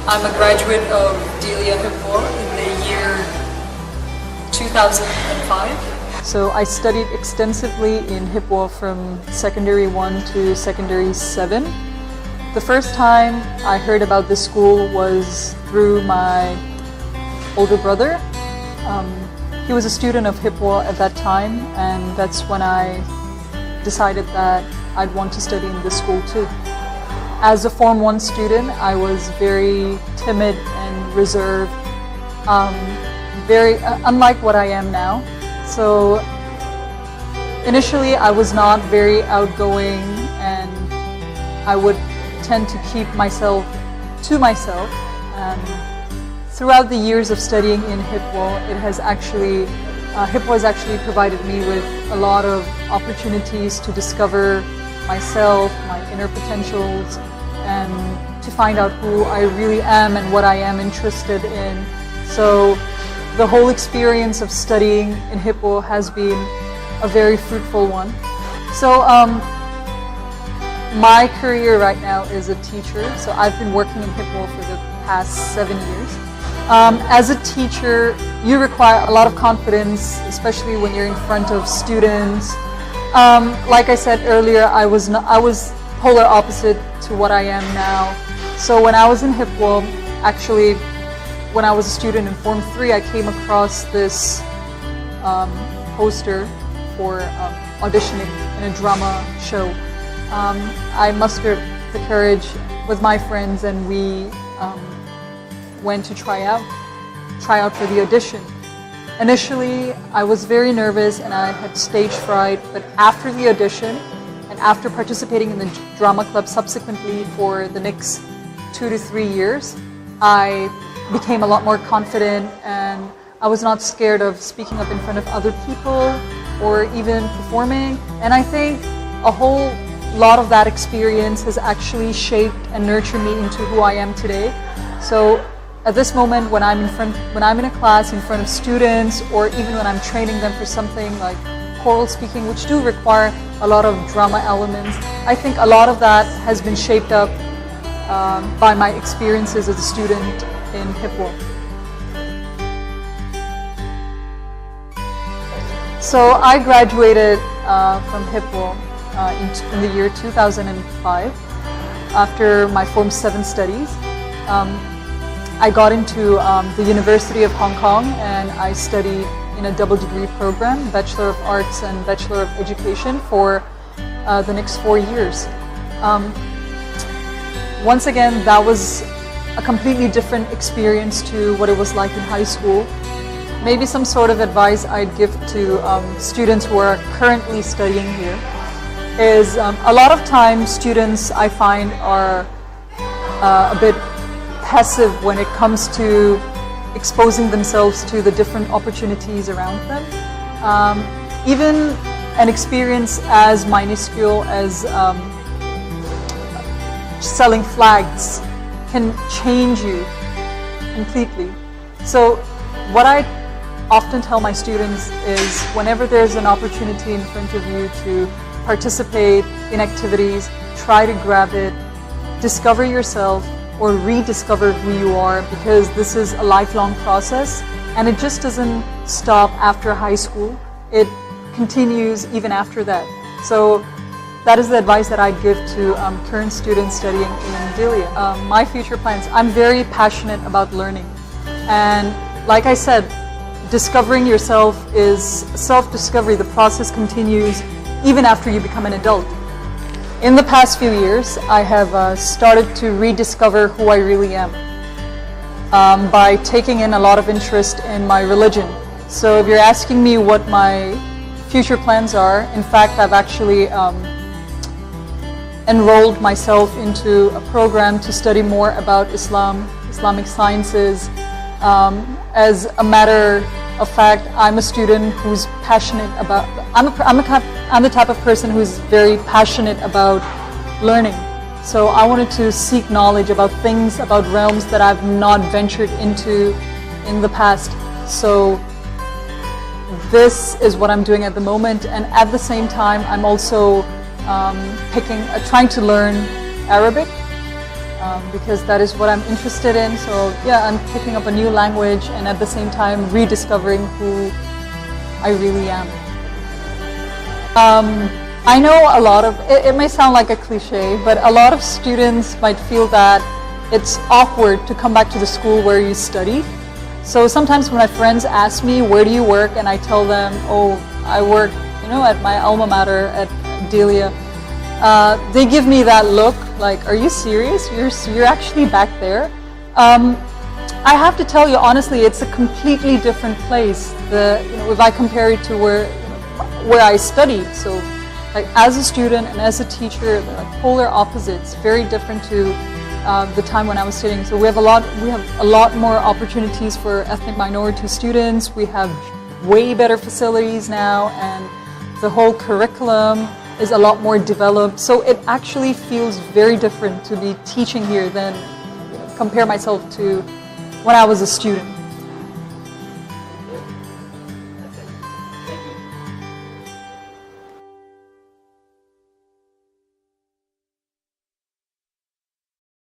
I'm a graduate of Delia in the year 2005. So I studied extensively in Hippo from secondary 1 to secondary 7. The first time I heard about this school was through my older brother. He was a student of Hippo at that time, and that's when I decided that I'd want to study in this school too. As a Form 1 student, I was very timid and reserved, very unlike what I am now. So initially I was not very outgoing, and I would tend to keep myself to myself. Throughout the years of studying in Hippo, Hippo has actually provided me with a lot of opportunities to discover myself, my inner potentials, and to find out who I really am and what I am interested in. So the whole experience of studying in Hippo has been a very fruitful one. So my career right now is a teacher. So I've been working in Hippo for the past 7 years. As a teacher, you require a lot of confidence, especially when you're in front of students. Like I said earlier, I was polar opposite to what I am now. So when I was in Hippo, actually, when I was a student in Form 3, I came across this poster for auditioning in a drama show. I mustered the courage with my friends, and we went to try out for the audition. Initially, I was very nervous and I had stage fright, but after the audition and after participating in the drama club subsequently for the next 2 to 3 years, I became a lot more confident, and I was not scared of speaking up in front of other people or even performing. And I think a whole lot of that experience has actually shaped and nurtured me into who I am today. So at this moment, when I'm in a class in front of students, or even when I'm training them for something like choral speaking, which do require a lot of drama elements, I think a lot of that has been shaped up by my experiences as a student in Hippo. So I graduated from Hippo in the year 2005 after my Form 7 studies. I got into the University of Hong Kong, and I studied in a double degree program, Bachelor of Arts and Bachelor of Education, for the next 4 years. Once again, that was a completely different experience to what it was like in high school. Maybe some sort of advice I'd give to students who are currently studying here is a lot of times students, I find, are a bit passive when it comes to exposing themselves to the different opportunities around them. Even an experience as minuscule as selling flags can change you completely. So what I often tell my students is, whenever there's an opportunity in front of you to participate in activities, try to grab it, discover yourself, or rediscover who you are, because this is a lifelong process, and it just doesn't stop after high school. It continues even after that. So that is the advice that I give to current students studying in Delia. My future plans, I'm very passionate about learning. And like I said, discovering yourself is self-discovery. The process continues even after you become an adult. In the past few years, I have started to rediscover who I really am by taking in a lot of interest in my religion. So if you're asking me what my future plans are, in fact, I've actually enrolled myself into a program to study more about Islamic sciences. As a matter of fact, I'm a student who's passionate about, I'm the type of person who's very passionate about learning. So I wanted to seek knowledge about things, about realms that I've not ventured into in the past. So this is what I'm doing at the moment, and at the same time I'm also trying to learn Arabic. because that is what I'm interested in. So yeah, I'm picking up a new language and at the same time rediscovering who I really am. I know a lot of, it may sound like a cliche, but a lot of students might feel that it's awkward to come back to the school where you study. So sometimes when my friends ask me, where do you work? And I tell them, oh, I work, at my alma mater at Delia. They give me that look, like, are you serious? You're actually back there? I have to tell you, honestly, it's a completely different place. If I compare it to where I studied. So, like, as a student and as a teacher, they're like polar opposites, very different to the time when I was studying. So we have a lot more opportunities for ethnic minority students. We have way better facilities now, and the whole curriculum is a lot more developed. So it actually feels very different to be teaching here than compare myself to when I was a student.